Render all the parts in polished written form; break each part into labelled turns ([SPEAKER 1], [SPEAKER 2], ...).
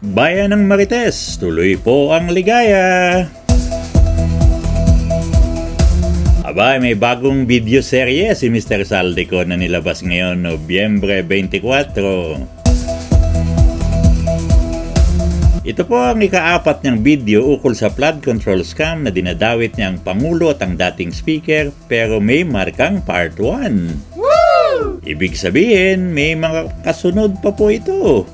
[SPEAKER 1] Bayan ng Marites, tuloy po ang ligaya! Aba, may bagong video serye si Mr. Saldico na nilabas ngayon Nobyembre 24. Ito po ang ika-4 niyang video ukol sa flood control scam na dinadawit niya ang Pangulo at ang dating speaker pero may markang part 1. Woo! Ibig sabihin, may mga kasunod pa po ito.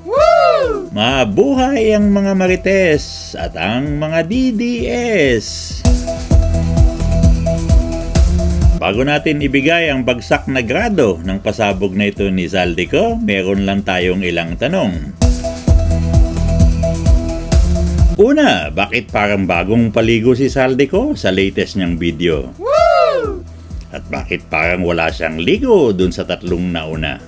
[SPEAKER 1] Mabuhay ang mga Marites at ang mga DDS! Bago natin ibigay ang bagsak na grado ng pasabog na ito ni Saldico, meron lang tayong ilang tanong. Una, bakit parang bagong paligo si Saldico sa latest niyang video? Woo! At bakit parang wala siyang ligo dun sa tatlong nauna?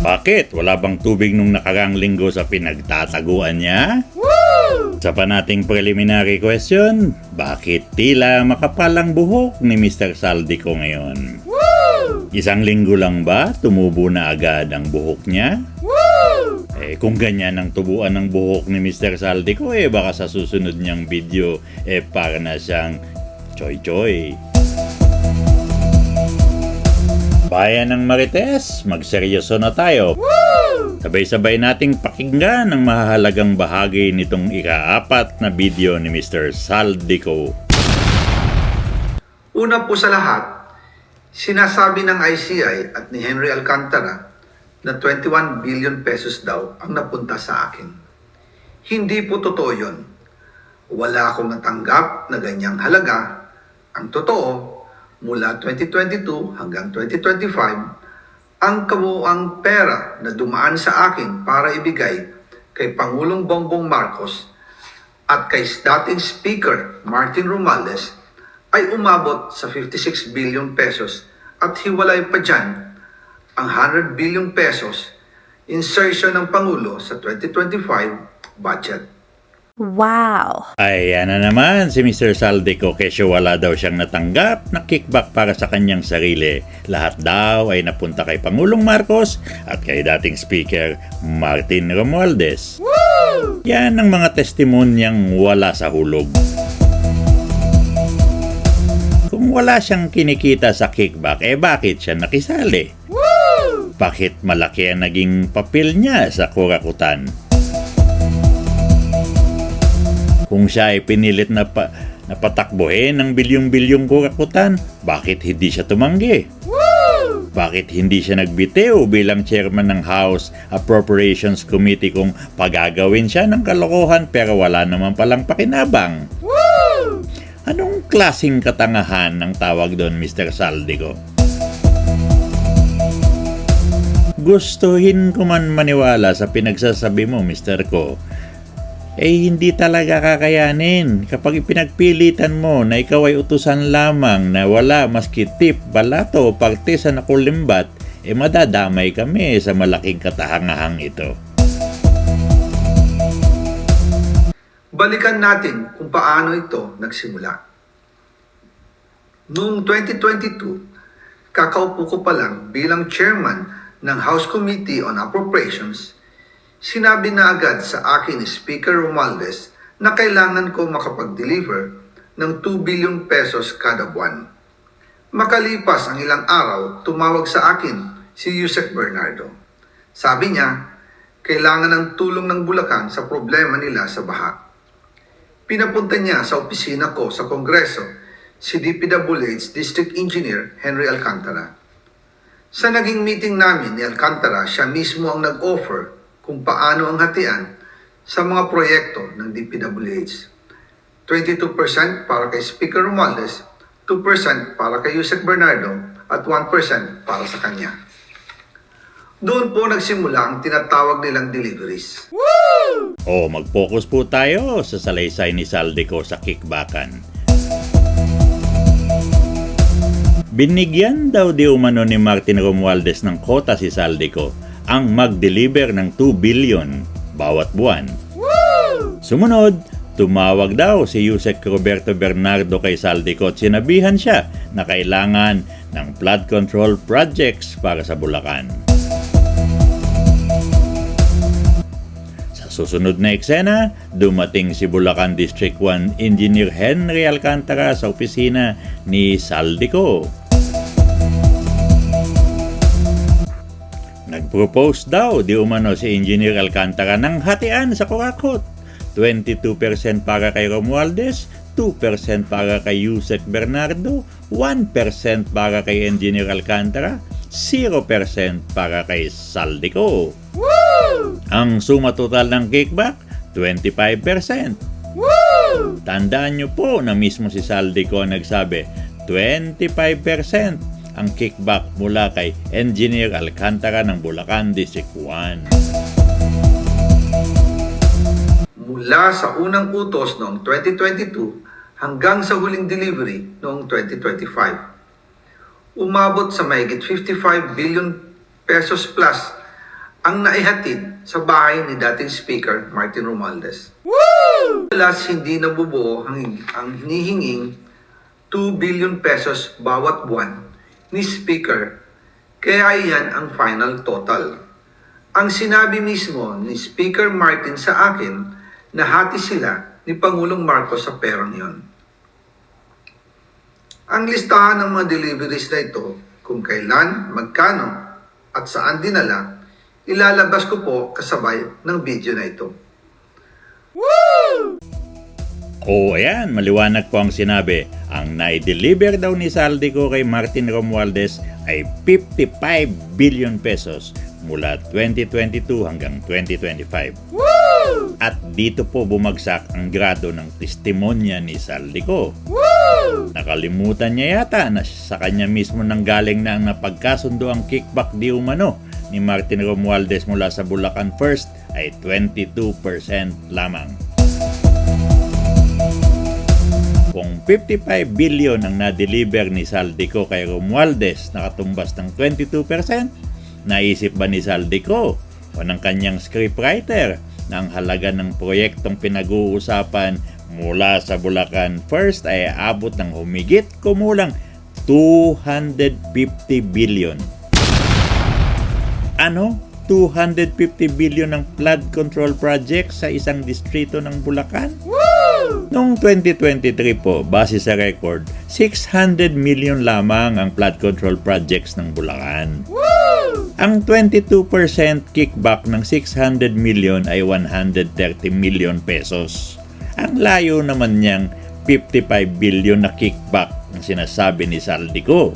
[SPEAKER 1] Bakit? Wala bang tubig nung nakarang linggo sa pinagtataguan niya? Woo! Sa pa nating preliminary question, bakit tila makapal ang buhok ni Mr. Saldico ngayon? Woo! Isang linggo lang ba tumubo na agad ang buhok niya? Woo! Kung ganyan ang tubuan ng buhok ni Mr. Saldico, baka sa susunod niyang video, para na siyang choy-choy. Bayan ng Marites, magseryoso na tayo. Woo! Sabay-sabay nating pakinggan ang mahalagang bahagi nitong ika-4 na video ni Mr. Saldico.
[SPEAKER 2] Una po sa lahat, sinasabi ng ICI at ni Henry Alcantara na 21 billion pesos daw ang napunta sa akin. Hindi po totoo yun. Wala akong natanggap na ganyang halaga. Ang totoo, mula 2022 hanggang 2025, ang kabuuang pera na dumaan sa akin para ibigay kay Pangulong Bongbong Marcos at kay dating Speaker Martin Romualdez ay umabot sa 56 billion pesos at hiwalay pa dyan ang 100 billion pesos insertion ng Pangulo sa 2025 budget.
[SPEAKER 3] Wow!
[SPEAKER 1] Ayan na naman si Mr. Saldico kesyo wala daw siyang natanggap na kickback para sa kanyang sarili. Lahat daw ay napunta kay Pangulong Marcos at kay dating Speaker Martin Romualdez. Woo! Yan ang mga testimonyang wala sa hulog. Kung wala siyang kinikita sa kickback, bakit siya nakisali? Woo! Bakit malaki ang naging papel niya sa kurakutan? Kung siya ay pinilit na patakbuhin ng bilyong-bilyong kurakutan, bakit hindi siya tumanggi? Woo! Bakit hindi siya nagbitiw bilang chairman ng House Appropriations Committee kung pagagawin siya ng kalokohan pero wala naman palang pakinabang? Woo! Anong klaseng katangahan ang tawag doon, Mr. Saldico? Gustuhin ko man maniwala sa pinagsasabi mo, Mr. Ko, hindi talaga kakayanin kapag pinagpilitan mo na ikaw ay utusan lamang na wala maski tip, balato, parte sa nakulimbat, madadamay kami sa malaking katahangahang ito.
[SPEAKER 2] Balikan natin kung paano ito nagsimula. Noong 2022, kakaupo ko pa lang bilang chairman ng House Committee on Appropriations, sinabi na agad sa akin ni Speaker Romualdez na kailangan ko makapag-deliver ng 2 billion pesos kada buwan. Makalipas ang ilang araw, tumawag sa akin si Yusek Bernardo. Sabi niya, kailangan ng tulong ng Bulacan sa problema nila sa baha. Pinapunta niya sa opisina ko sa Kongreso si DPWH District Engineer Henry Alcantara. Sa naging meeting namin ni Alcantara, siya mismo ang nag-offer kung paano ang hatian sa mga proyekto ng DPWH. 22% para kay Speaker Romualdez, 2% para kay Yusek Bernardo, at 1% para sa kanya. Doon po nagsimula ang tinatawag nilang deliveries.
[SPEAKER 1] Woo! Mag-focus po tayo sa salaysay ni Saldico sa kickbackan. Binigyan daw di umano ni Martin Romualdez ng kota si Saldico ang mag-deliver ng 2 billion bawat buwan. Woo! Sumunod, tumawag daw si Yusek Roberto Bernardo kay Saldico at sinabihan siya na kailangan ng flood control projects para sa Bulacan. Susunod na eksena, dumating si Bulacan District 1 Engineer Henry Alcantara sa opisina ni Saldico. Nag-propose daw di umano si Engineer Alcantara ng hatian sa Corakot. 22% para kay Romualdez, 2% para kay Yusek Bernardo, 1% para kay Engineer Alcantara, 0% para kay Saldico. Ang suma total ng kickback, 25%. Tandaan nyo po na mismo si Saldico ang nagsabi, 25% ang kickback mula kay Engineer Alcantara ng Bulacan District 1.
[SPEAKER 2] Mula sa unang utos noong 2022 hanggang sa huling delivery noong 2025, umabot sa mahigit 55 billion pesos plus ang naihatid sa bahay ni dating Speaker Martin Romualdez. Alas hindi nabubuo ang hinihinging 2 billion pesos bawat buwan ni Speaker, kaya iyan ang final total. Ang sinabi mismo ni Speaker Martin sa akin na hati sila ni Pangulong Marcos sa perang yon. Ang listahan ng mga deliveries na ito, kung kailan, magkano, at saan dinala, ilalabas ko po kasabay ng video na ito.
[SPEAKER 1] O ayan, maliwanag po ang sinabi. Ang na-deliver daw ni Saldico kay Martin Romualdez ay 55 billion pesos mula 2022 hanggang 2025. At dito po bumagsak ang grado ng testimonya ni Saldico. Nakalimutan niya yata na sa kanya mismo nanggaling na ang napagkasundo ang kickback di umano ni Martin Romualdez mula sa Bulacan First ay 22% lamang. Kung 55 billion ang na-deliver ni Saldico kay Romualdez na katumbas ng 22%, naisip ba ni Saldico o ng kanyang scriptwriter na ang halaga ng proyektong pinag-uusapan mula sa Bulacan First ay aabot ng humigit kumulang 250 billion? Ano? 250 billion ang flood control project sa isang distrito ng Bulacan? Noong 2023 po, base sa record, 600 million lamang ang flood control projects ng Bulacan. Ang 22% kickback ng 600 million ay 130 million pesos. Ang layo naman niyang 55 billion na kickback ang sinasabi ni Saldico.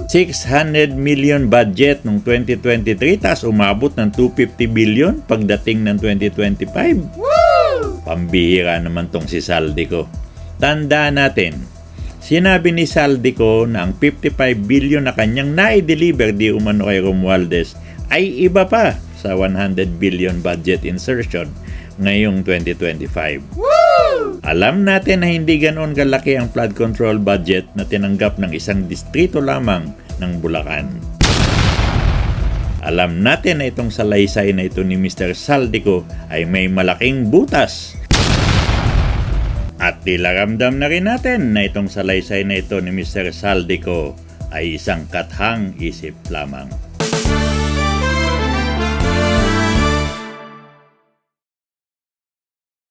[SPEAKER 1] 600 million budget noong 2023 tas umabot ng 250 billion pagdating ng 2025. Pambihira naman tong si Saldico. Tandaan natin, sinabi ni Saldico na ang 55 billion na kanyang na-deliver di umano kay Romualdez ay iba pa sa 100 billion budget insertion ngayong 2025. Alam natin na hindi ganoon kalaki ang flood control budget na tinanggap ng isang distrito lamang ng Bulacan. Alam natin na itong salaysay na ito ni Mr. Saldico ay may malaking butas. At tila ramdam na rin natin na itong salaysay na ito ni Mr. Saldico ay isang kathang isip lamang.